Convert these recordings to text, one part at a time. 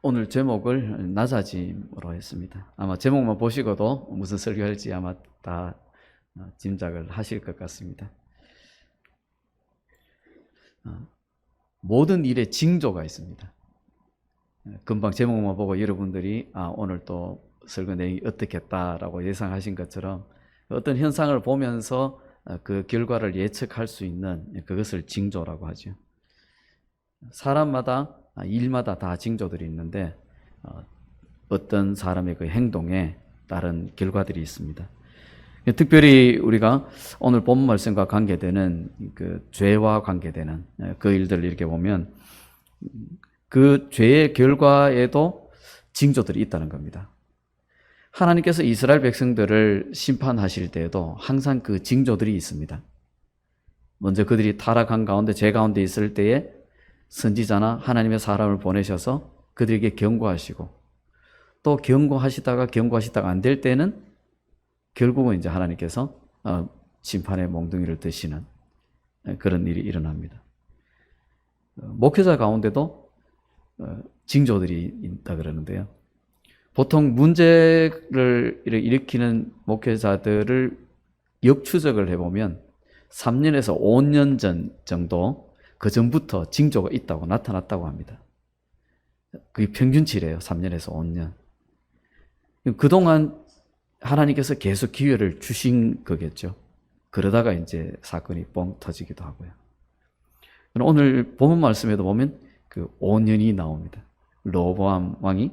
오늘 제목을 낮아짐으로 했습니다. 아마 제목만 보시고도 무슨 설교할지 아마 다 짐작을 하실 것 같습니다. 모든 일에 징조가 있습니다. 금방 제목만 보고 여러분들이 오늘 또 설교 내용이 어떻겠다라고 예상하신 것처럼 어떤 현상을 보면서 그 결과를 예측할 수 있는 그것을 징조라고 하죠. 사람마다 일마다 다 징조들이 있는데 어떤 사람의 그 행동에 따른 결과들이 있습니다. 특별히 우리가 오늘 본문 말씀과 관계되는 그 죄와 관계되는 그 일들을 이렇게 보면 그 죄의 결과에도 징조들이 있다는 겁니다. 하나님께서 이스라엘 백성들을 심판하실 때에도 항상 그 징조들이 있습니다. 먼저 그들이 타락한 가운데 죄 가운데 있을 때에 선지자나 하나님의 사람을 보내셔서 그들에게 경고하시고 또 경고하시다가 안 될 때는 결국은 이제 하나님께서 심판의 몽둥이를 드시는 그런 일이 일어납니다. 목회자 가운데도 징조들이 있다 그러는데요. 보통 문제를 일으키는 목회자들을 역추적을 해보면 3년에서 5년 전 정도 그 전부터 징조가 있다고 나타났다고 합니다. 그게 평균치래요. 3년에서 5년. 그동안 하나님께서 계속 기회를 주신 거겠죠. 그러다가 이제 사건이 뻥 터지기도 하고요. 오늘 본문 말씀에도 보면 그 5년이 나옵니다. 르호보암 왕이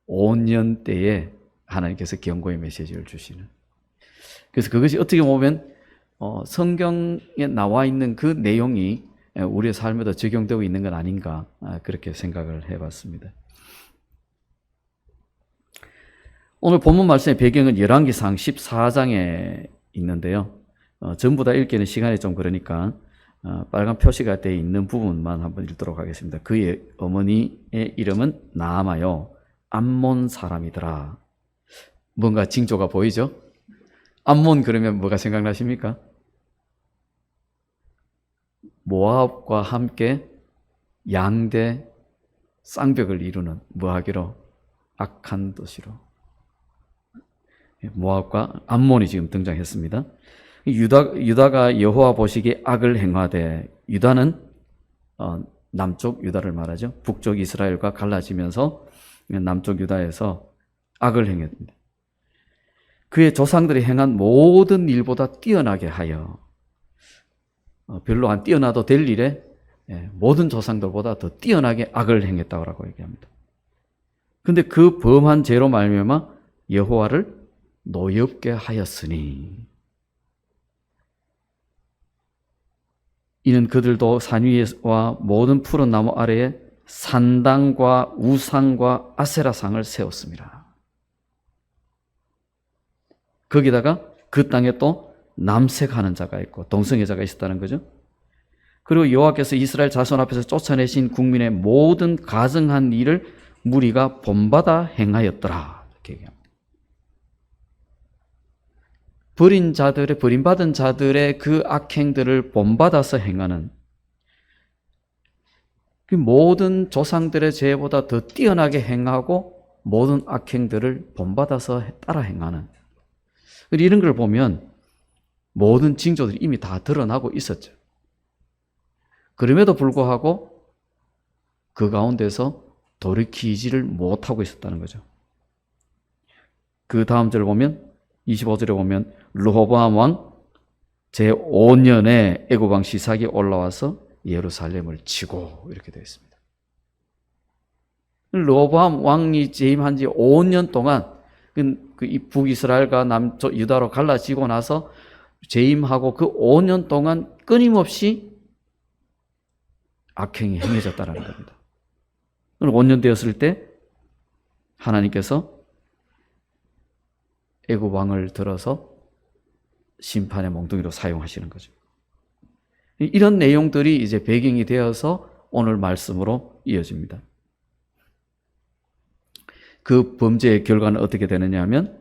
5년 때에 하나님께서 경고의 메시지를 주시는. 그래서 그것이 어떻게 보면 성경에 나와 있는 그 내용이 우리의 삶에도 적용되고 있는 건 아닌가 그렇게 생각을 해봤습니다. 오늘 본문 말씀의 배경은 열왕기상 14장에 있는데요. 전부 다 읽기는 시간이 좀 그러니까 빨간 표시가 되어 있는 부분만 한번 읽도록 하겠습니다. 그의 어머니의 이름은 나아마요 암몬 사람이더라. 뭔가 징조가 보이죠? 암몬 그러면 뭐가 생각나십니까? 모압과 함께 양대 쌍벽을 이루는 뭐하기로 악한 도시로 모압과 암몬이 지금 등장했습니다. 유다가 여호와 보시기에 악을 행하되 유다는 남쪽 유다를 말하죠. 북쪽 이스라엘과 갈라지면서 남쪽 유다에서 악을 행했습니다. 그의 조상들이 행한 모든 일보다 뛰어나게 하여 별로 안 뛰어나도 될 일에 모든 조상들보다 더 뛰어나게 악을 행했다고 얘기합니다. 그런데 그 범한 죄로 말미암아 여호와를 노엽게 하였으니 이는 그들도 산 위에와 모든 푸른 나무 아래에 산당과 우상과 아세라상을 세웠습니다. 거기다가 그 땅에 또 남색하는 자가 있고 동성애자가 있었다는 거죠. 그리고 여호와께서 이스라엘 자손 앞에서 쫓아내신 국민의 모든 가증한 일을 무리가 본받아 행하였더라. 이렇게 얘기합니다. 버림받은 자들의 그 악행들을 본받아서 행하는 그 모든 조상들의 죄보다 더 뛰어나게 행하고 모든 악행들을 본받아서 따라 행하는 이런 걸 보면 모든 징조들이 이미 다 드러나고 있었죠. 그럼에도 불구하고 그 가운데서 돌이키지를 못하고 있었다는 거죠. 그 다음 절을 보면 25절에 보면 르호보암 왕 제5년에 애굽 왕 시삭이 올라와서 예루살렘을 치고 이렇게 되어 있습니다. 르호보암 왕이 재임한 지 5년 동안 북이스라엘과 남쪽 유다로 갈라지고 나서 재임하고 그 5년 동안 끊임없이 악행이 행해졌다는 겁니다. 5년 되었을 때 하나님께서 애굽 왕을 들어서 심판의 몽둥이로 사용하시는 거죠. 이런 내용들이 이제 배경이 되어서 오늘 말씀으로 이어집니다. 그 범죄의 결과는 어떻게 되느냐 하면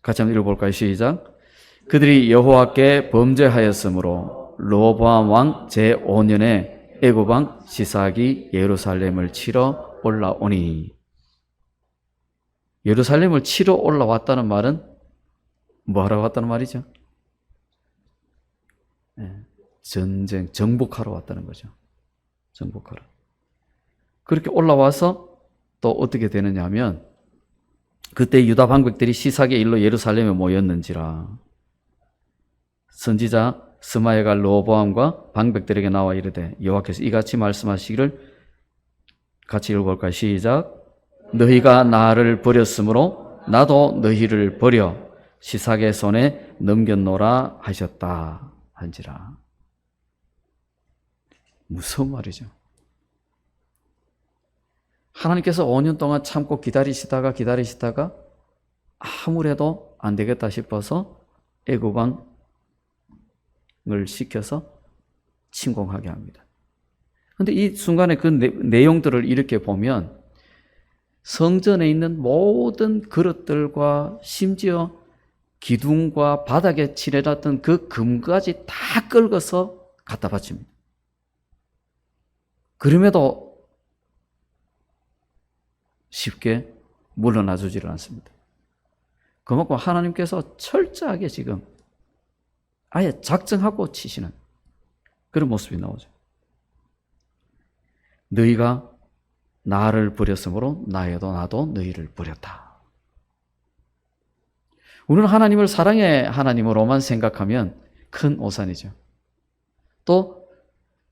같이 한번 읽어볼까요? 시작. 그들이 여호와께 범죄하였으므로 르호보암 왕 제5년에 애굽 왕 시삭이 예루살렘을 치러 올라오니. 예루살렘을 치러 올라왔다는 말은 뭐하러 왔다는 말이죠? 전쟁, 정복하러 왔다는 거죠. 정복하러. 그렇게 올라와서 또 어떻게 되느냐 하면, 그때 유다 방백들이 시삭의 일로 예루살렘에 모였는지라 선지자 스마야가 르호보암과 방백들에게 나와 이르되 여호와께서 이같이 말씀하시기를, 같이 읽어볼까요? 시작. 너희가 나를 버렸으므로 나도 너희를 버려 시삭의 손에 넘겼노라 하셨다 한지라. 무서운 말이죠. 하나님께서 5년 동안 참고 기다리시다가 아무래도 안 되겠다 싶어서 애굽 왕을 시켜서 침공하게 합니다. 그런데 이 순간에 그 내용들을 이렇게 보면 성전에 있는 모든 그릇들과 심지어 기둥과 바닥에 칠해놨던 그 금까지 다 긁어서 갖다 바칩니다. 그럼에도 쉽게 물러나 주지를 않습니다. 그만큼 하나님께서 철저하게 지금 아예 작정하고 치시는 그런 모습이 나오죠. 너희가 나를 버렸으므로 나도 너희를 버렸다. 우리는 하나님을 사랑의 하나님으로만 생각하면 큰 오산이죠. 또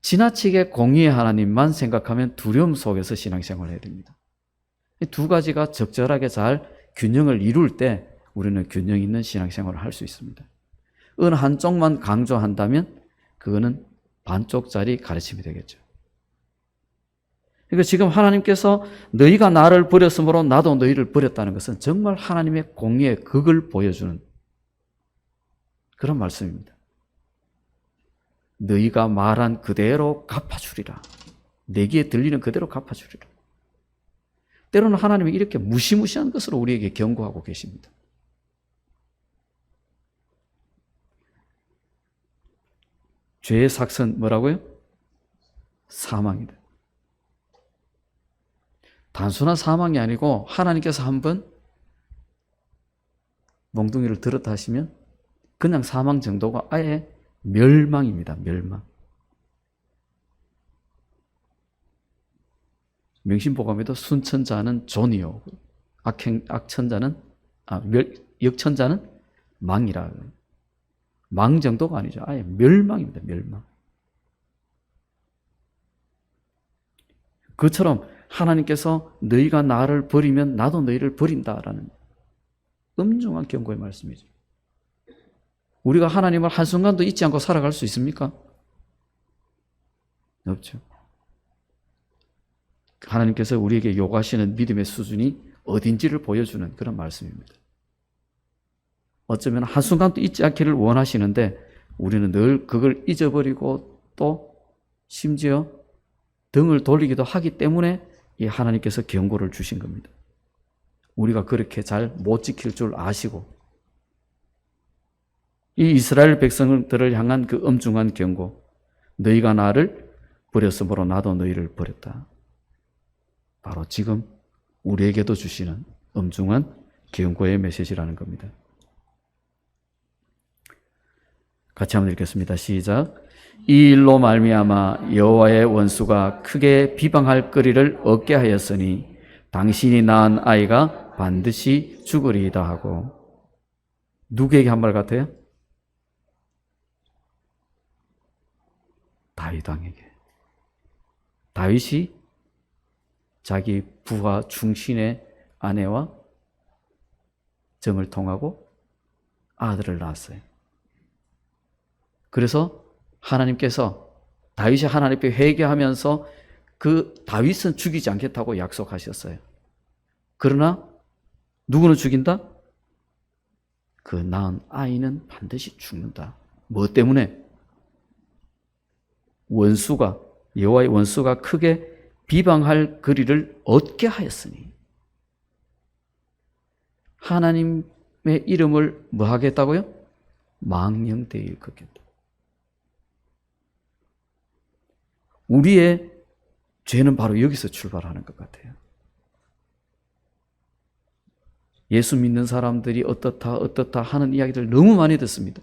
지나치게 공의의 하나님만 생각하면 두려움 속에서 신앙생활을 해야 됩니다. 이 두 가지가 적절하게 잘 균형을 이룰 때 우리는 균형 있는 신앙생활을 할 수 있습니다. 어느 한쪽만 강조한다면 그거는 반쪽짜리 가르침이 되겠죠. 그러니까 지금 하나님께서 너희가 나를 버렸으므로 나도 너희를 버렸다는 것은 정말 하나님의 공의의 극을 보여주는 그런 말씀입니다. 너희가 말한 그대로 갚아주리라. 내 귀에 들리는 그대로 갚아주리라. 때로는 하나님이 이렇게 무시무시한 것으로 우리에게 경고하고 계십니다. 죄의 삭선 뭐라고요? 사망이다. 단순한 사망이 아니고 하나님께서 한번 몽둥이를 들었다 하시면 그냥 사망 정도가 아예 멸망입니다. 멸망. 명심보감에도 순천자는 존이요, 역천자는 망이라. 망 정도가 아니죠. 아예 멸망입니다. 멸망. 그처럼 하나님께서 너희가 나를 버리면 나도 너희를 버린다라는 엄중한 경고의 말씀이죠. 우리가 하나님을 한순간도 잊지 않고 살아갈 수 있습니까? 없죠. 하나님께서 우리에게 요구하시는 믿음의 수준이 어딘지를 보여주는 그런 말씀입니다. 어쩌면 한순간도 잊지 않기를 원하시는데 우리는 늘 그걸 잊어버리고 또 심지어 등을 돌리기도 하기 때문에 이 하나님께서 경고를 주신 겁니다. 우리가 그렇게 잘 못 지킬 줄 아시고 이 이스라엘 백성들을 향한 그 엄중한 경고, 너희가 나를 버렸으므로 나도 너희를 버렸다. 바로 지금 우리에게도 주시는 엄중한 경고의 메시지라는 겁니다. 같이 한번 읽겠습니다. 시작. 이 일로 말미암아 여호와의 원수가 크게 비방할 거리를 얻게 하였으니 당신이 낳은 아이가 반드시 죽으리이다 하고. 누구에게 한 말 같아요? 다윗 왕에게. 다윗이 자기 부하 충신의 아내와 정을 통하고 아들을 낳았어요. 그래서 하나님께서 다윗이 하나님 앞에 회개하면서 그 다윗은 죽이지 않겠다고 약속하셨어요. 그러나 누구는 죽인다? 그 낳은 아이는 반드시 죽는다. 뭐 때문에? 원수가, 여호와의 원수가 크게 비방할 거리를 얻게 하였으니. 하나님의 이름을 뭐 하겠다고요? 망령되이 일컫겠다. 우리의 죄는 바로 여기서 출발하는 것 같아요. 예수 믿는 사람들이 어떻다 하는 이야기를 너무 많이 듣습니다.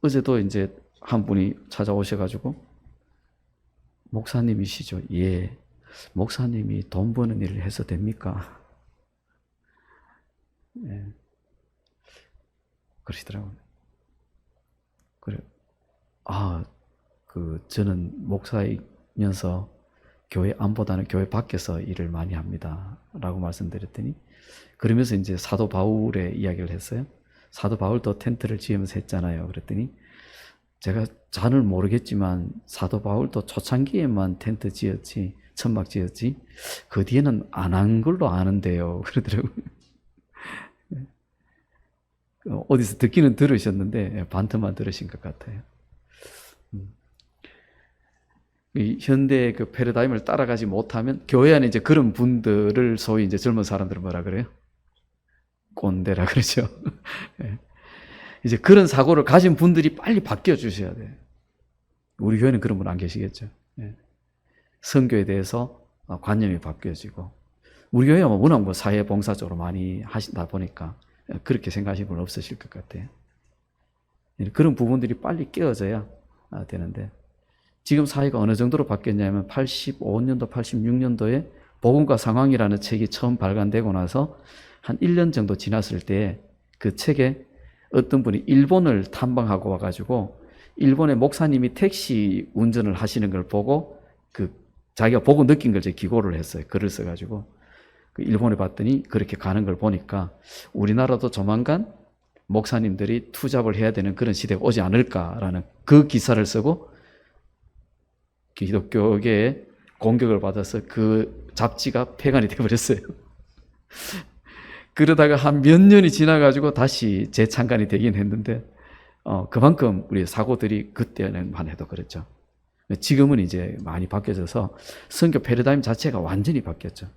어제도 이제 한 분이 찾아오셔가지고, 목사님이시죠? 예. 목사님이 돈 버는 일을 해서 됩니까? 예. 그러시더라고요. 그래. 저는 목사이면서 교회 안보다는 교회 밖에서 일을 많이 합니다. 라고 말씀드렸더니, 그러면서 이제 사도 바울의 이야기를 했어요. 사도 바울도 텐트를 지으면서 했잖아요. 그랬더니, 제가 잘은 모르겠지만, 사도 바울도 초창기에만 텐트 지었지, 천막 지었지, 그 뒤에는 안 한 걸로 아는데요. 그러더라고요. 어디서 듣기는 들으셨는데, 반트만 들으신 것 같아요. 이 현대 그 패러다임을 따라가지 못하면 교회 안에 이제 그런 분들을 소위 이제 젊은 사람들은 뭐라 그래요? 꼰대라 그러죠. 이제 그런 사고를 가진 분들이 빨리 바뀌어 주셔야 돼요. 우리 교회는 그런 분 안 계시겠죠. 선교에 대해서 관념이 바뀌어지고, 우리 교회가 워낙 뭐 사회봉사 쪽으로 많이 하시다 보니까 그렇게 생각하시는 분 없으실 것 같아요. 그런 부분들이 빨리 깨어져야 되는데, 지금 사회가 어느 정도로 바뀌었냐면 85년도, 86년도에 복음과 상황이라는 책이 처음 발간되고 나서 한 1년 정도 지났을 때 그 책에 어떤 분이 일본을 탐방하고 와가지고 일본의 목사님이 택시 운전을 하시는 걸 보고 자기가 보고 느낀 걸 기고를 했어요. 글을 써가지고 일본에 봤더니 그렇게 가는 걸 보니까 우리나라도 조만간 목사님들이 투잡을 해야 되는 그런 시대가 오지 않을까라는 그 기사를 쓰고 기독교계에 공격을 받아서 그 잡지가 폐간이 되어버렸어요. 그러다가 한 몇 년이 지나가지고 다시 재창간이 되긴 했는데, 그만큼 우리 사고들이 그때는만 해도 그랬죠. 지금은 이제 많이 바뀌어져서 선교 패러다임 자체가 완전히 바뀌었죠.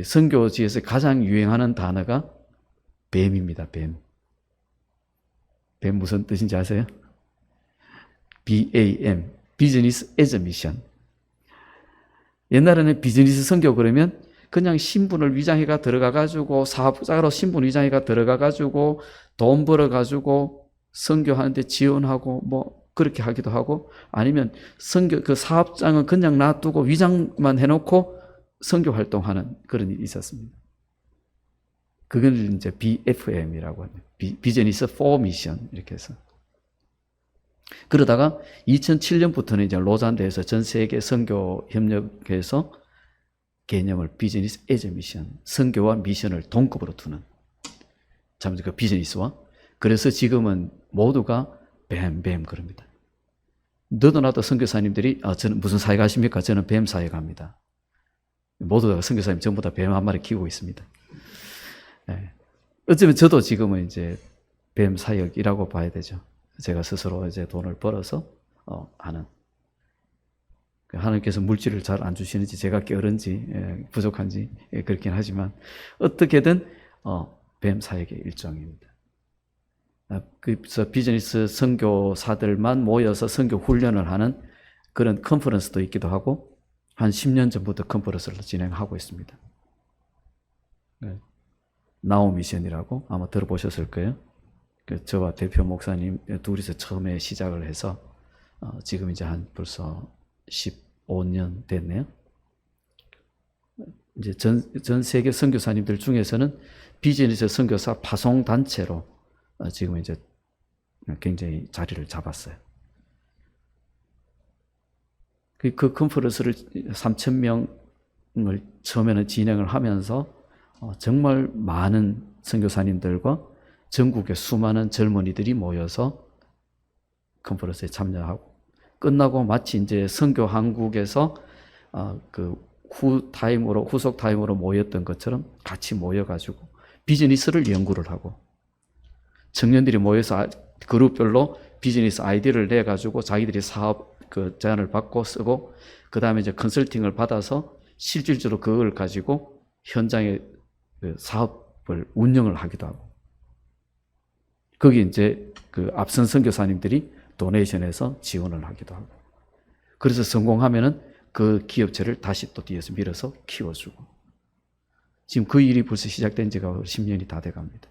선교지에서 가장 유행하는 단어가 뱀입니다. 뱀. 뱀 무슨 뜻인지 아세요? BAM. Business as a Mission. 옛날에는 비즈니스 선교 그러면 그냥 신분을 위장해가 들어가가지고 사업자로 신분 위장해가 들어가가지고 돈 벌어가지고 선교하는데 지원하고 뭐 그렇게 하기도 하고, 아니면 선교 그 사업장은 그냥 놔두고 위장만 해놓고 선교 활동하는 그런 일이 있었습니다. 그걸 이제 BFM이라고 합니다. Business for Mission 이렇게 해서. 그러다가 2007년부터는 이제 로잔대에서 전 세계 선교 협력회에서 개념을 비즈니스 에즈 미션, 선교와 미션을 동급으로 두는, 참 그 비즈니스와. 그래서 지금은 모두가 뱀 그럽니다. 너도 나도 선교사님들이 저는 무슨 사회 가십니까? 저는 뱀 사회 갑니다. 모두 다 선교사님 전부 다 뱀 한 마리 키우고 있습니다. 어쩌면 저도 지금은 이제 뱀 사역이라고 봐야 되죠. 제가 스스로 이제 돈을 벌어서 하는. 하나님께서 물질을 잘 안 주시는지 제가 게으른지 부족한지 그렇긴 하지만 어떻게든 뱀 사역의 일종입니다. 그래서 비즈니스 선교사들만 모여서 선교 훈련을 하는 그런 컨퍼런스도 있기도 하고, 한 10년 전부터 컨퍼런스를 진행하고 있습니다. 나우 미션이라고 아마 들어보셨을 거예요. 저와 대표 목사님 둘이서 처음에 시작을 해서 지금 이제 한 벌써 15년 됐네요. 이제 전 세계 선교사님들 중에서는 비즈니스 선교사 파송 단체로 지금 이제 굉장히 자리를 잡았어요. 그 컨퍼런스를 3,000명을 처음에는 진행을 하면서 정말 많은 선교사님들과 전국의 수많은 젊은이들이 모여서 컨퍼런스에 참여하고, 끝나고 마치 이제 선교 한국에서 그 후속 타임으로 모였던 것처럼 같이 모여가지고 비즈니스를 연구를 하고, 청년들이 모여서 그룹별로 비즈니스 아이디어를 내가지고 자기들이 사업 그 제안을 받고 쓰고, 그 다음에 이제 컨설팅을 받아서 실질적으로 그걸 가지고 현장에 그 사업을 운영을 하기도 하고, 거기 이제 그 앞선 선교사님들이 도네이션에서 지원을 하기도 하고. 그래서 성공하면은 그 기업체를 다시 또 뒤에서 밀어서 키워주고. 지금 그 일이 벌써 시작된 지가 10년이 다 돼갑니다.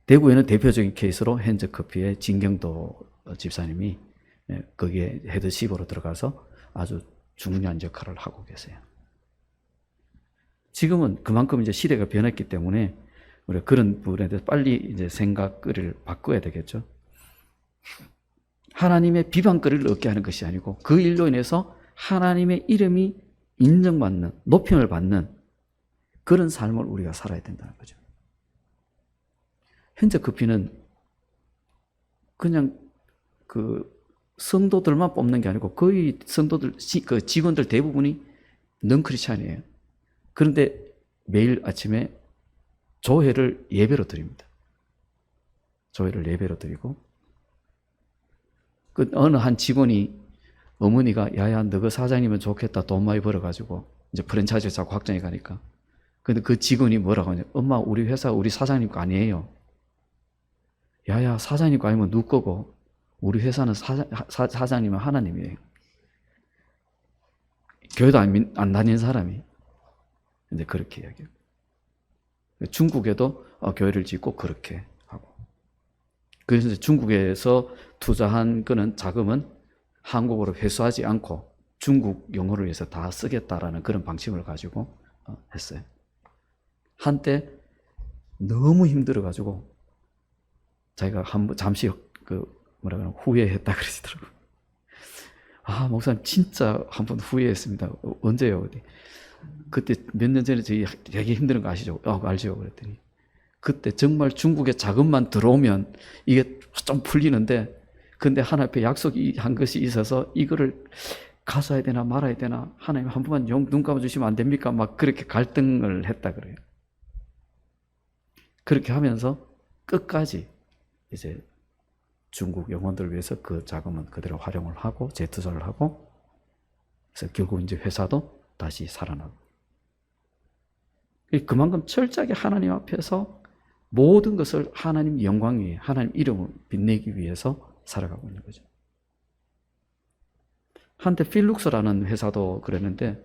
대구에는 대표적인 케이스로 핸즈커피의 진경도 집사님이 거기에 헤드십으로 들어가서 아주 중요한 역할을 하고 계세요. 지금은 그만큼 이제 시대가 변했기 때문에 우리가 그런 부분에 대해서 빨리 이제 생각을 바꿔야 되겠죠. 하나님의 비방거리를 얻게 하는 것이 아니고 그 일로 인해서 하나님의 이름이 인정받는, 높임을 받는 그런 삶을 우리가 살아야 된다는 거죠. 핸즈커피는 그냥 그 성도들만 뽑는 게 아니고 거의 성도들, 그 직원들 대부분이 넌 크리스찬이에요. 그런데 매일 아침에 조회를 예배로 드립니다. 조회를 예배로 드리고, 그 어느 한 직원이 어머니가 야야 너가 사장님은 좋겠다, 돈 많이 벌어가지고 이제 프랜차이즈 자꾸 확장해 가니까. 근데 그 직원이 뭐라고 하냐? 엄마 우리 회사 우리 사장님 거 아니에요. 야야 사장님 거 아니면 누구 거고? 우리 회사는 사장님은 하나님이에요. 교회도 안 다니는 사람이 이제 그렇게 이야기해요. 중국에도 교회를 짓고 그렇게 하고. 그래서 중국에서 투자한 거는 자금은 한국으로 회수하지 않고 중국 영어를 위해서 다 쓰겠다라는 그런 방침을 가지고 했어요. 한때 너무 힘들어가지고 자기가 잠시 후회했다 그러시더라고요. 아, 목사님 진짜 한 번 후회했습니다. 언제요? 어디? 그때 몇 년 전에 저희 되게 힘든 거 아시죠? 알죠? 그랬더니 그때 정말 중국에 자금만 들어오면 이게 좀 풀리는데, 근데 하나님 앞에 약속이 한 것이 있어서 이거를 가서야 되나 말아야 되나, 하나님 한 번만 눈 감아주시면 안 됩니까? 막 그렇게 갈등을 했다 그래요. 그렇게 하면서 끝까지 이제 중국 영혼들을 위해서 그 자금은 그대로 활용을 하고 재투자를 하고, 그래서 결국 이제 회사도 다시 살아나고. 그만큼 철저하게 하나님 앞에서 모든 것을 하나님 영광 위에, 하나님 이름을 빛내기 위해서 살아가고 있는 거죠. 한때 필룩스라는 회사도 그랬는데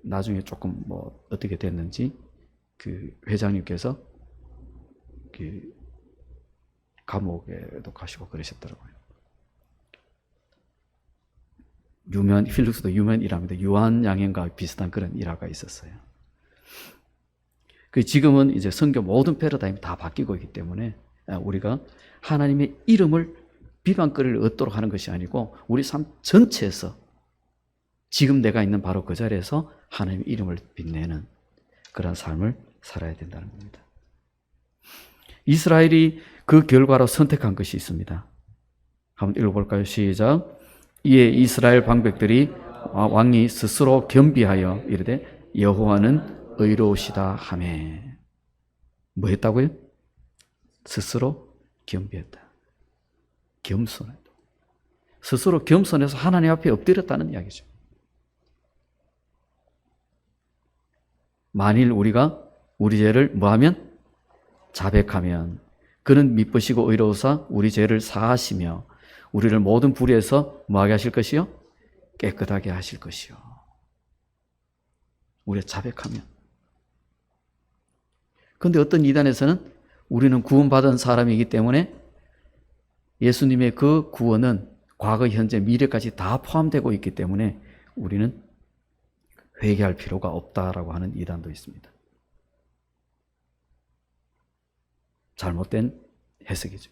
나중에 조금 뭐 어떻게 됐는지 그 회장님께서 그 감옥에도 가시고 그러셨더라고요. 필룩스도 유명한 일화입니다. 유한양행과 비슷한 그런 일화가 있었어요. 지금은 이제 선교 모든 패러다임이 다 바뀌고 있기 때문에 우리가 하나님의 이름을 비방거리를 얻도록 하는 것이 아니고 우리 삶 전체에서 지금 내가 있는 바로 그 자리에서 하나님의 이름을 빛내는 그런 삶을 살아야 된다는 겁니다. 이스라엘이 그 결과로 선택한 것이 있습니다. 한번 읽어볼까요? 시작. 이에 이스라엘 방백들이 왕이 스스로 겸비하여 이르되 여호와는 의로우시다 하매. 뭐 했다고요? 스스로 겸비했다. 겸손했다. 스스로 겸손해서 하나님 앞에 엎드렸다는 이야기죠. 만일 우리가 우리 죄를 뭐하면? 자백하면 그는 미쁘시고 의로우사 우리 죄를 사하시며 우리를 모든 불의에서 뭐하게 하실 것이요? 깨끗하게 하실 것이요. 우리가 자백하면. 그런데 어떤 이단에서는 우리는 구원받은 사람이기 때문에 예수님의 그 구원은 과거, 현재, 미래까지 다 포함되고 있기 때문에 우리는 회개할 필요가 없다라고 하는 이단도 있습니다. 잘못된 해석이죠.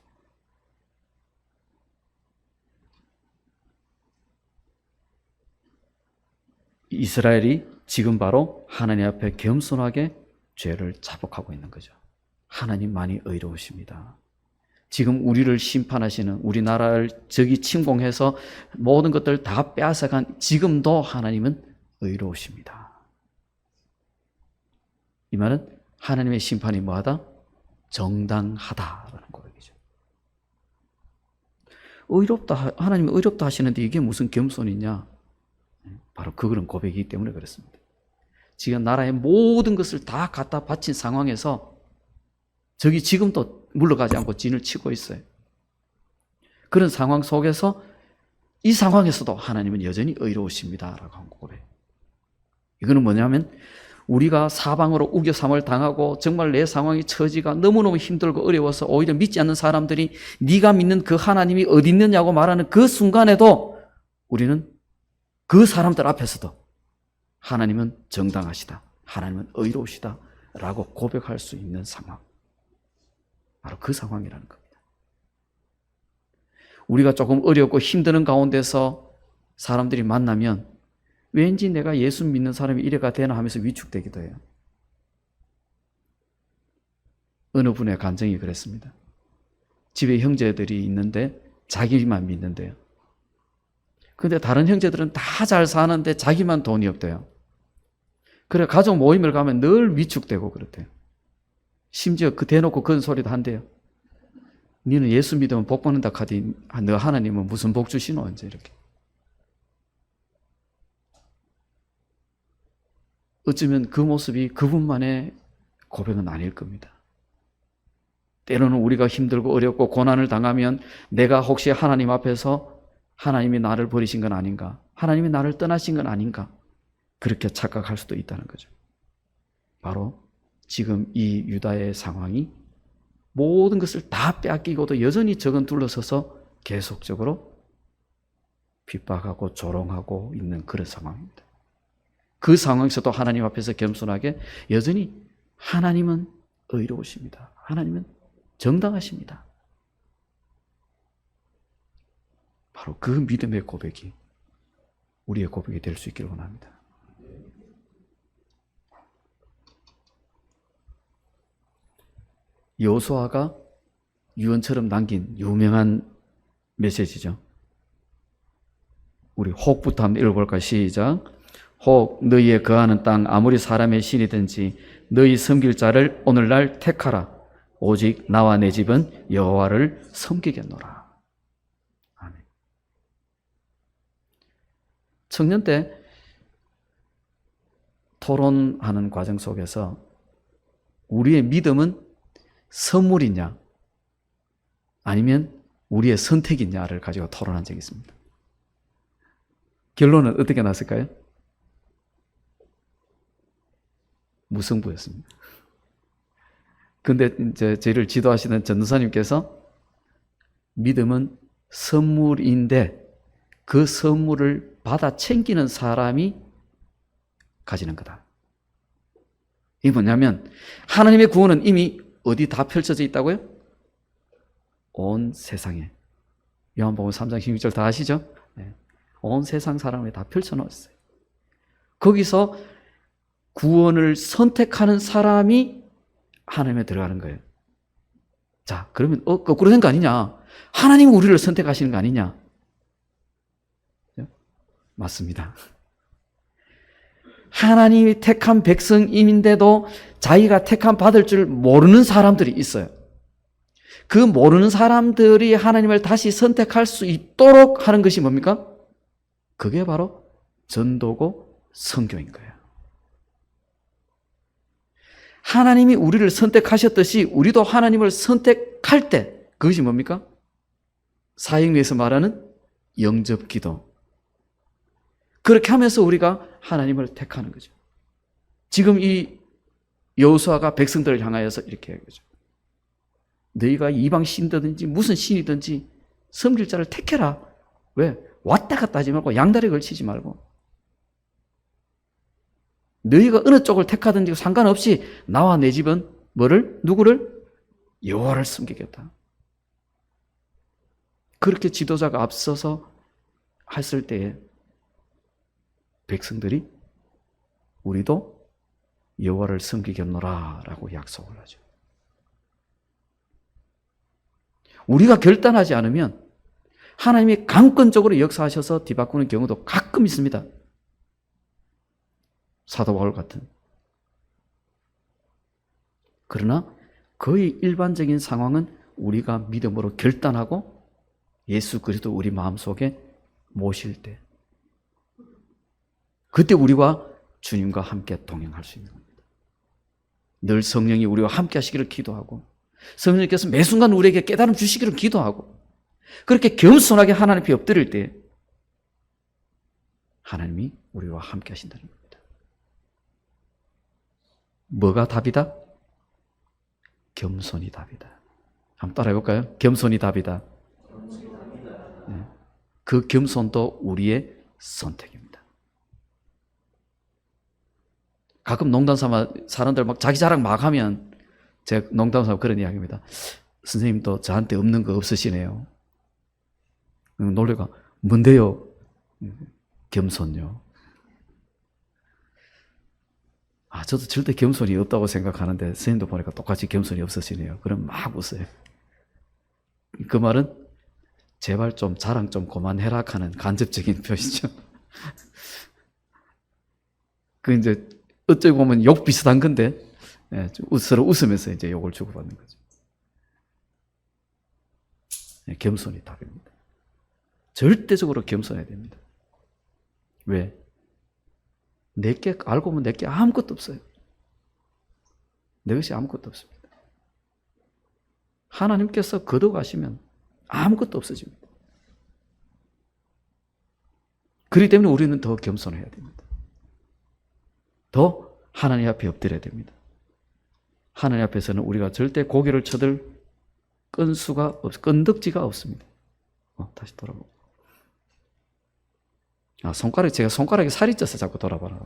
이스라엘이 지금 바로 하나님 앞에 겸손하게 죄를 자복하고 있는 거죠. 하나님만이 의로우십니다. 지금 우리를 심판하시는, 우리나라를 적이 침공해서 모든 것들 다 빼앗아간 지금도 하나님은 의로우십니다. 이 말은 하나님의 심판이 뭐하다? 정당하다라는 고백이죠. 의롭다, 하나님이 의롭다 하시는데 이게 무슨 겸손이냐? 바로 그런 고백이기 때문에 그렇습니다. 지금 나라의 모든 것을 다 갖다 바친 상황에서 적이 지금도 물러가지 않고 진을 치고 있어요. 그런 상황 속에서 이 상황에서도 하나님은 여전히 의로우십니다라고 한 고백. 이거는 뭐냐면 우리가 사방으로 우겨삼을 당하고 정말 내 상황이 처지가 너무너무 힘들고 어려워서 오히려 믿지 않는 사람들이 네가 믿는 그 하나님이 어디 있느냐고 말하는 그 순간에도 우리는 그 사람들 앞에서도 하나님은 정당하시다, 하나님은 의로우시다 라고 고백할 수 있는 상황, 바로 그 상황이라는 겁니다. 우리가 조금 어렵고 힘드는 가운데서 사람들이 만나면 왠지 내가 예수 믿는 사람이 이래가 되나 하면서 위축되기도 해요. 어느 분의 감정이 그랬습니다. 집에 형제들이 있는데 자기만 믿는데요. 근데 다른 형제들은 다 잘 사는데 자기만 돈이 없대요. 그래 가족 모임을 가면 늘 위축되고 그렇대요. 심지어 그 대놓고 그런 소리도 한대요. 너는 예수 믿으면 복 받는다 카디, 너 하나님은 무슨 복 주시노? 이제 이렇게. 어쩌면 그 모습이 그분만의 고백은 아닐 겁니다. 때로는 우리가 힘들고 어렵고 고난을 당하면 내가 혹시 하나님 앞에서 하나님이 나를 버리신 건 아닌가, 하나님이 나를 떠나신 건 아닌가, 그렇게 착각할 수도 있다는 거죠. 바로 지금 이 유다의 상황이 모든 것을 다 빼앗기고도 여전히 적은 둘러서서 계속적으로 핍박하고 조롱하고 있는 그런 상황입니다. 그 상황에서도 하나님 앞에서 겸손하게 여전히 하나님은 의로우십니다, 하나님은 정당하십니다. 바로 그 믿음의 고백이 우리의 고백이 될 수 있기를 원합니다. 여호수아가 유언처럼 남긴 유명한 메시지죠. 우리 혹부터 한번 읽어볼까요? 시작. 혹 너희의 거하는 땅 아무리 사람의 신이든지 너희 섬길 자를 오늘날 택하라. 오직 나와 내 집은 여호와를 섬기겠노라. 아멘. 청년 때 토론하는 과정 속에서 우리의 믿음은 선물이냐 아니면 우리의 선택이냐를 가지고 토론한 적이 있습니다. 결론은 어떻게 났을까요? 무승부였습니다. 근데 이제 저희를 지도하시는 전도사님께서 믿음은 선물인데 그 선물을 받아 챙기는 사람이 가지는 거다. 이게 뭐냐면 하나님의 구원은 이미 어디 다 펼쳐져 있다고요? 온 세상에. 요한복음 3장 16절 다 아시죠? 네. 온 세상 사람에 다 펼쳐놓았어요. 거기서 구원을 선택하는 사람이 하나님에 들어가는 거예요. 자, 그러면 거꾸로 된 거 아니냐? 하나님이 우리를 선택하시는 거 아니냐? 맞습니다. 하나님이 택한 백성임인데도 자기가 택함 받을 줄 모르는 사람들이 있어요. 그 모르는 사람들이 하나님을 다시 선택할 수 있도록 하는 것이 뭡니까? 그게 바로 전도고 선교인 거예요. 하나님이 우리를 선택하셨듯이 우리도 하나님을 선택할 때 그것이 뭡니까? 사역에서 말하는 영접기도. 그렇게 하면서 우리가 하나님을 택하는 거죠. 지금 이 여호수아가 백성들을 향하여서 이렇게 하죠. 너희가 이방 신이든지 무슨 신이든지 섬길 자를 택해라. 왜? 왔다 갔다 하지 말고 양다리 걸치지 말고 너희가 어느 쪽을 택하든지 상관없이 나와 내 집은 뭐를? 누구를? 여호와를 섬기겠다. 그렇게 지도자가 앞서서 했을 때에 백성들이 우리도 여호와를 섬기겠노라 라고 약속을 하죠. 우리가 결단하지 않으면 하나님이 강권적으로 역사하셔서 뒤바꾸는 경우도 가끔 있습니다. 사도 바울 같은. 그러나 거의 일반적인 상황은 우리가 믿음으로 결단하고 예수 그리스도 우리 마음속에 모실 때 그때 우리와 주님과 함께 동행할 수 있는 겁니다. 늘 성령이 우리와 함께 하시기를 기도하고 성령님께서 매 순간 우리에게 깨달음 주시기를 기도하고 그렇게 겸손하게 하나님 앞에 엎드릴 때 하나님이 우리와 함께 하신다는 겁니다. 뭐가 답이다? 겸손이 답이다. 한번 따라해 볼까요? 겸손이 답이다. 네. 그 겸손도 우리의 선택입니다. 가끔 농담 삼아 사람들 막 자기 자랑 막 하면 제가 농담 삼아 그런 이야기입니다. 선생님도 저한테 없는 거 없으시네요. 놀래가 뭔데요? 겸손요. 저도 절대 겸손이 없다고 생각하는데 선생님도 보니까 똑같이 겸손이 없으시네요. 그럼 막 웃어요. 그 말은 제발 좀 자랑 좀 그만해라 하는 간접적인 표시죠. 그 이제 어쩌고 보면 욕 비슷한 건데 서로 웃으면서 이제 욕을 주고받는 거죠. 겸손이 답입니다. 절대적으로 겸손해야 됩니다. 왜? 내게 알고 보면 내게 아무것도 없어요. 내 것이 아무것도 없습니다. 하나님께서 거둬가시면 아무것도 없어집니다. 그렇기 때문에 우리는 더 겸손해야 됩니다. 더 하나님 앞에 엎드려야 됩니다. 하나님 앞에서는 우리가 절대 고개를 쳐들 끈덕지가 없습니다. 다시 돌아보고. 제가 손가락에 살이 쪄서 자꾸 돌아봐라.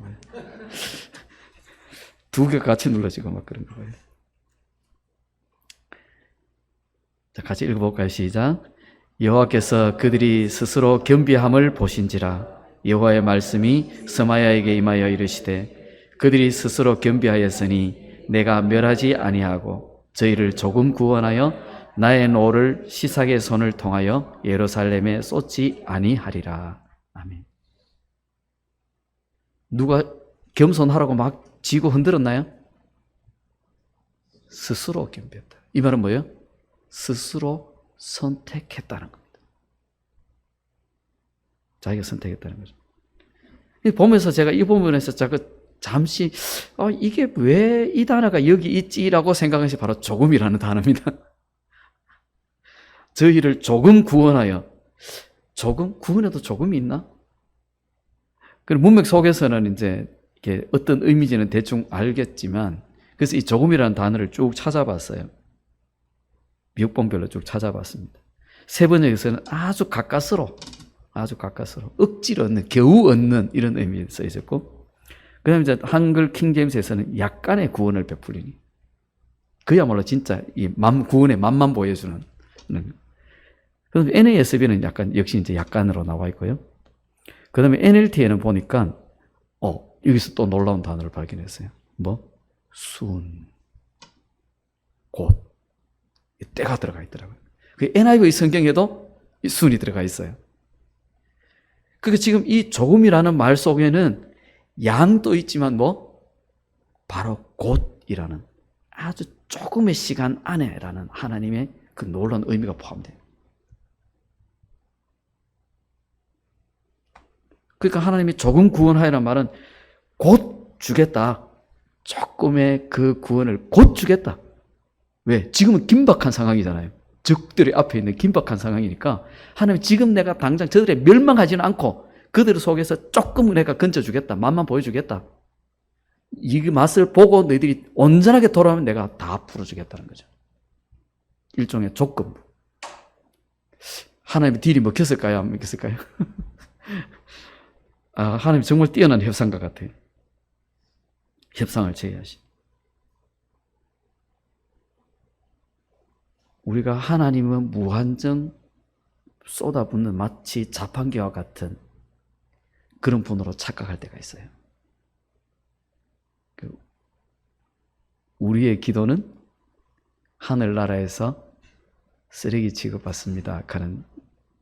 두 개 같이 눌러지고 막 그런 거예요. 자, 같이 읽어볼까요? 시작. 여호와께서 그들이 스스로 겸비함을 보신지라. 여호와의 말씀이 스마야에게 임하여 이르시되 그들이 스스로 겸비하였으니 내가 멸하지 아니하고 저희를 조금 구원하여 나의 노를 시삭의 손을 통하여 예루살렘에 쏟지 아니하리라. 아멘. 누가 겸손하라고 막 지고 흔들었나요? 스스로 겸비했다. 이 말은 뭐예요? 스스로 선택했다는 겁니다. 자기가 선택했다는 거죠. 보면서 제가 이 부분에서 잠시 이게 왜 이 단어가 여기 있지라고 생각한 것이 바로 조금이라는 단어입니다. 저희를 조금 구원하여. 조금? 구원에도 조금이 있나? 그럼 문맥 속에서는 이제 이게 어떤 의미인지는 대충 알겠지만, 그래서 이 조금이라는 단어를 쭉 찾아봤어요. 미국본별로 쭉 찾아봤습니다. 세 번역에서는 아주 가까스로, 억지로 얻는, 겨우 얻는 이런 의미에 써 있었고, 그 다음에 이제 한글 킹제임스에서는 약간의 구원을 베풀리니. 그야말로 진짜 이 구원의 맛만 보여주는. 그다음에 NASB는 역시 이제 약간으로 나와 있고요. 그 다음에 NLT에는 보니까, 여기서 또 놀라운 단어를 발견했어요. 순, 곧. 때가 들어가 있더라고요. 그 NIV 성경에도 이 순이 들어가 있어요. 그러니까 지금 이 조금이라는 말 속에는 양도 있지만 바로 곧이라는 아주 조금의 시간 안에라는 하나님의 그 놀라운 의미가 포함돼요. 그러니까 하나님이 조금 구원하여라는 말은 곧 주겠다. 조금의 그 구원을 곧 주겠다. 왜? 지금은 긴박한 상황이잖아요. 적들이 앞에 있는 긴박한 상황이니까 하나님 지금 내가 당장 저들의 멸망하지는 않고 그들 속에서 조금 내가 건져주겠다. 맛만 보여주겠다. 이 맛을 보고 너희들이 온전하게 돌아오면 내가 다 풀어주겠다는 거죠. 일종의 조건부. 하나님의 딜이 먹혔을까요? 안 먹혔을까요? 하나님 정말 뛰어난 협상가 같아요. 협상을 제의하시. 우리가 하나님은 무한정 쏟아붓는 마치 자판기와 같은 그런 분으로 착각할 때가 있어요. 우리의 기도는 하늘나라에서 쓰레기 취급받습니다. 하는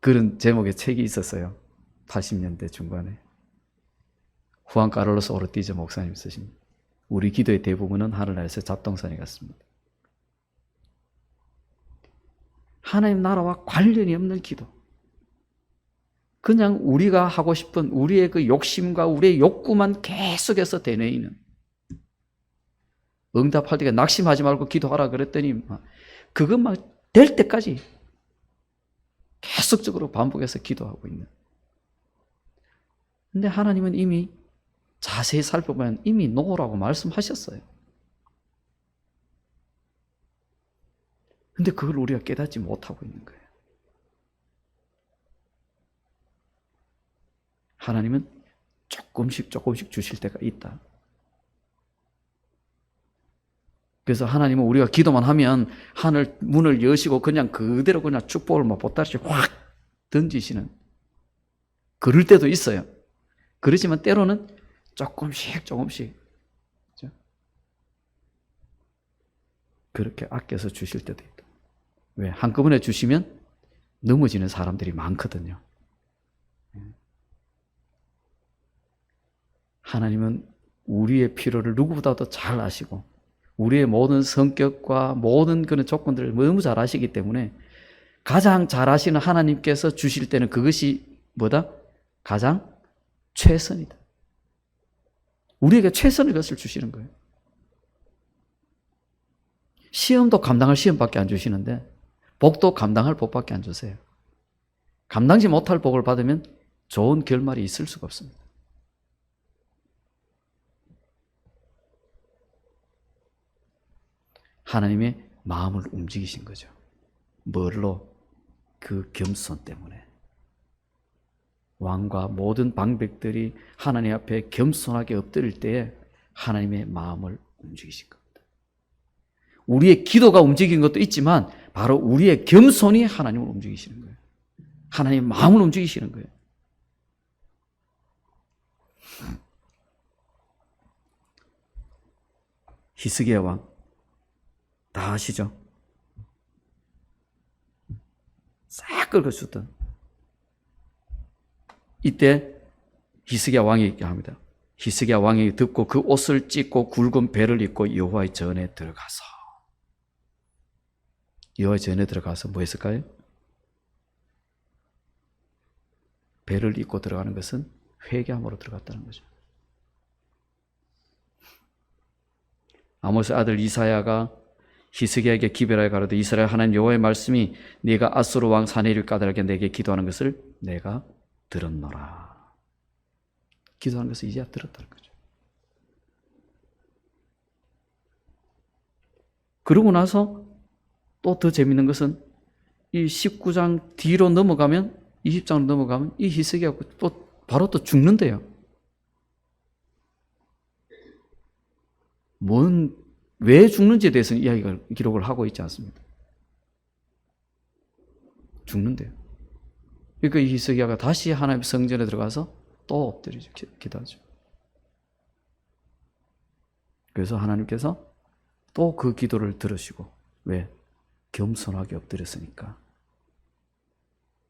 그런 제목의 책이 있었어요. 80년대 중반에. 후안 카를로스 오르티즈 목사님 쓰신. 우리 기도의 대부분은 하늘나라에서 잡동사니 같습니다. 하나님 나라와 관련이 없는 기도. 그냥 우리가 하고 싶은 우리의 그 욕심과 우리의 욕구만 계속해서 되뇌이는. 응답할 때 낙심하지 말고 기도하라 그랬더니 그것만 될 때까지 계속적으로 반복해서 기도하고 있는. 근데 하나님은 이미 자세히 살펴보면 이미 놓으라고 말씀하셨어요. 근데 그걸 우리가 깨닫지 못하고 있는 거예요. 하나님은 조금씩 주실 때가 있다. 그래서 하나님은 우리가 기도만 하면 하늘 문을 여시고 그냥 그대로 그냥 축복을 막 보따리씩 확 던지시는 그럴 때도 있어요. 그렇지만 때로는 조금씩 그렇게 아껴서 주실 때도 있다. 왜? 한꺼번에 주시면 넘어지는 사람들이 많거든요. 하나님은 우리의 필요를 누구보다도 잘 아시고 우리의 모든 성격과 모든 그런 조건들을 너무 잘 아시기 때문에 가장 잘 아시는 하나님께서 주실 때는 그것이 뭐다? 가장 최선이다. 우리에게 최선의 것을 주시는 거예요. 시험도 감당할 시험밖에 안 주시는데 복도 감당할 복밖에 안 주세요. 감당지 못할 복을 받으면 좋은 결말이 있을 수가 없습니다. 하나님의 마음을 움직이신 거죠. 뭘로? 그 겸손 때문에. 왕과 모든 방백들이 하나님 앞에 겸손하게 엎드릴 때에 하나님의 마음을 움직이신 겁니다. 우리의 기도가 움직인 것도 있지만 바로 우리의 겸손이 하나님을 움직이시는 거예요. 하나님의 마음을 움직이시는 거예요. 히스기야 왕 다 아시죠? 싹 긁어주던 이때 히스기야 왕이 얘기합니다. 히스기야 왕이 듣고 그 옷을 찢고 굵은 배를 입고 여호와의 전에 들어가서 뭐 했을까요? 배를 입고 들어가는 것은 회개함으로 들어갔다는 거죠. 아모스 아들 이사야가 히스기야에게 기별하여 가로되 이스라엘 하나님 여호와의 말씀이 네가 아수르 왕 사네립 까닭에 내게 기도하는 것을 내가 들었노라. 기도하는 것을 이제야 들었다는 거죠. 그러고 나서 또 더 재밌는 것은 이 19장 뒤로 넘어가면 20장으로 넘어가면 이 히스기야가 또 바로 또 죽는데요. 왜 죽는지에 대해서는 기록을 하고 있지 않습니다. 죽는데요. 그러니까 이 히스기야가 다시 하나님의 성전에 들어가서 또 엎드리죠. 기도하죠. 그래서 하나님께서 또 그 기도를 들으시고 왜? 겸손하게 엎드렸으니까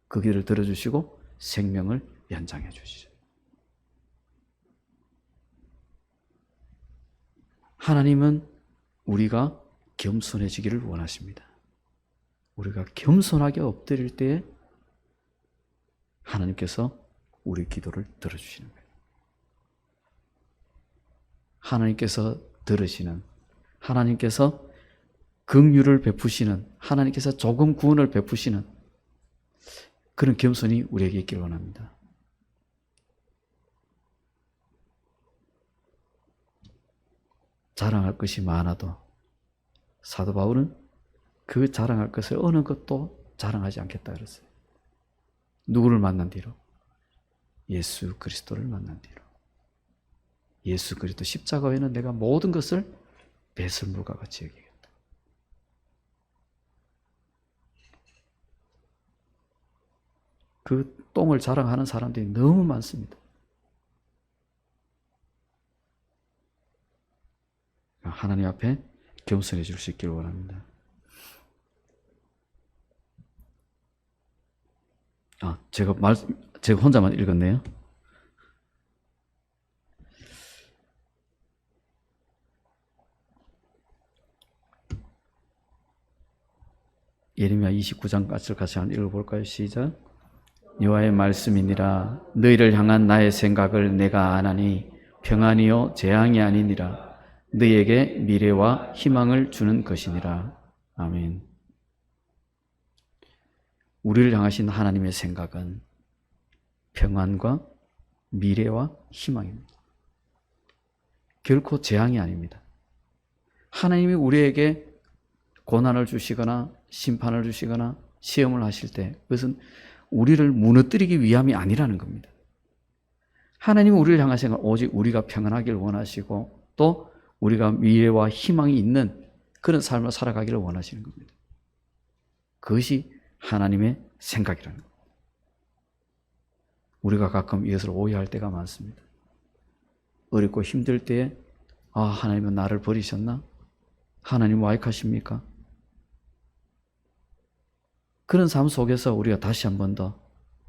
그 기도를 들어주시고 생명을 연장해 주시죠. 하나님은 우리가 겸손해지기를 원하십니다. 우리가 겸손하게 엎드릴 때에 하나님께서 우리 기도를 들어주시는 거예요. 하나님께서 들으시는, 하나님께서 긍휼을 베푸시는, 하나님께서 조금 구원을 베푸시는 그런 겸손이 우리에게 있기를 원합니다. 자랑할 것이 많아도 사도 바울은 그 자랑할 것을 어느 것도 자랑하지 않겠다 그랬어요. 누구를 만난 뒤로? 예수 그리스도를 만난 뒤로. 예수 그리스도 십자가 외에는 내가 모든 것을 배설물과 같이 여기겠다. 그 똥을 자랑하는 사람들이 너무 많습니다. 하나님 앞에 겸손해 줄 수 있기를 원합니다. 제가 혼자만 읽었네요. 예레미야 29장까지 같이 한번 읽어볼까요? 시작. 여호와의 말씀이니라. 너희를 향한 나의 생각을 내가 아나니 평안이요 재앙이 아니니라. 너희에게 미래와 희망을 주는 것이니라. 아멘. 우리를 향하신 하나님의 생각은 평안과 미래와 희망입니다. 결코 재앙이 아닙니다. 하나님이 우리에게 고난을 주시거나 심판을 주시거나 시험을 하실 때 그것은 우리를 무너뜨리기 위함이 아니라는 겁니다. 하나님은 우리를 향하신 건 오직 우리가 평안하기를 원하시고 또 우리가 미래와 희망이 있는 그런 삶을 살아가기를 원하시는 겁니다. 그것이 하나님의 생각이라는 겁니다. 우리가 가끔 이것을 오해할 때가 많습니다. 어렵고 힘들 때에 하나님은 나를 버리셨나? 하나님 와익하십니까? 그런 삶 속에서 우리가 다시 한 번 더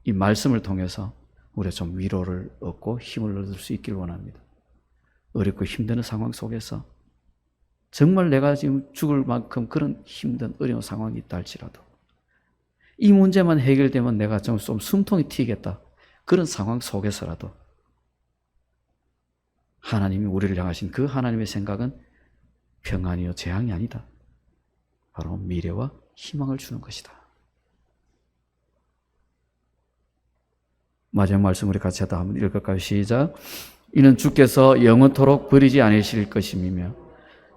이 말씀을 통해서 우리가 좀 위로를 얻고 힘을 얻을 수 있기를 원합니다. 어렵고 힘든 상황 속에서 정말 내가 지금 죽을 만큼 그런 힘든 어려운 상황이 있다 할지라도 이 문제만 해결되면 내가 좀 숨통이 튀겠다. 그런 상황 속에서라도 하나님이 우리를 향하신 그 하나님의 생각은 평안이요 재앙이 아니다. 바로 미래와 희망을 주는 것이다. 마지막 말씀 우리 같이 하다 한번 읽을까요? 시작. 이는 주께서 영원토록 버리지 않으실 것임이며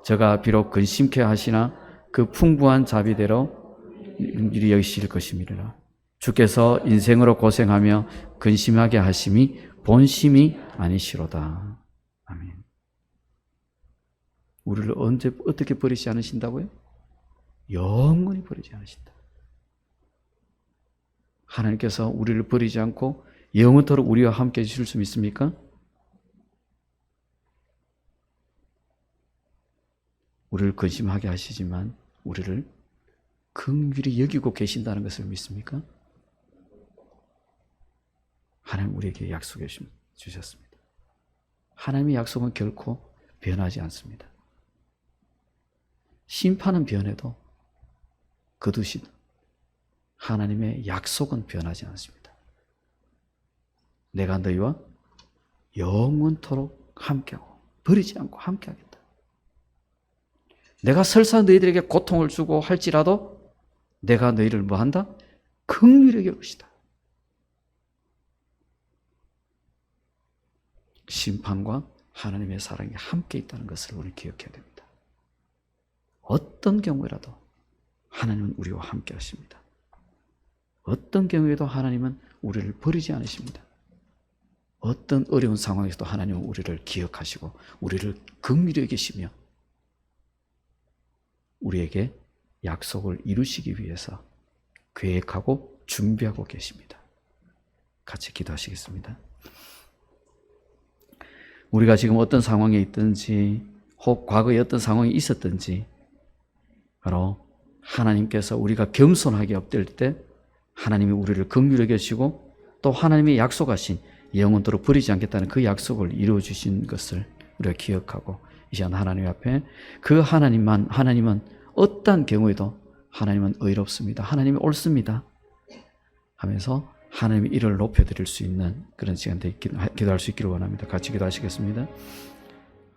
저가 비록 근심케 하시나 그 풍부한 자비대로 일일이 여기실 것임이라. 주께서 인생으로 고생하며 근심하게 하심이 본심이 아니시로다. 아멘. 우리를 언제 어떻게 버리지 않으신다고요? 영원히 버리지 않으신다. 하나님께서 우리를 버리지 않고 영원토록 우리와 함께 해주실 수 믿습니까? 우리를 근심하게 하시지만 우리를 긍휼히 여기고 계신다는 것을 믿습니까? 하나님 우리에게 약속해 주셨습니다. 하나님의 약속은 결코 변하지 않습니다. 심판은 변해도 거두신 하나님의 약속은 변하지 않습니다. 내가 너희와 영원토록 함께하고 버리지 않고 함께하겠다. 내가 설사 너희들에게 고통을 주고 할지라도 내가 너희를 뭐한다? 긍휼히 여길 것이다. 심판과 하나님의 사랑이 함께 있다는 것을 우리 기억해야 됩니다. 어떤 경우라도 하나님은 우리와 함께 하십니다. 어떤 경우에도 하나님은 우리를 버리지 않으십니다. 어떤 어려운 상황에서도 하나님은 우리를 기억하시고 우리를 긍휼히 여기시며 우리에게 약속을 이루시기 위해서 계획하고 준비하고 계십니다. 같이 기도하시겠습니다. 우리가 지금 어떤 상황에 있든지 혹 과거에 어떤 상황이 있었든지 바로 하나님께서 우리가 겸손하게 엎드릴 때 하나님이 우리를 긍휼히 여기시고 또 하나님이 약속하신 영원토록 버리지 않겠다는 그 약속을 이루어 주신 것을 우리가 기억하고 이 시간 하나님 앞에 그 하나님은 어떠한 경우에도 하나님은 의롭습니다. 하나님이 옳습니다. 하면서 하나님의 이를 높여드릴 수 있는 그런 시간 기도할 수 있기를 원합니다. 같이 기도하시겠습니다.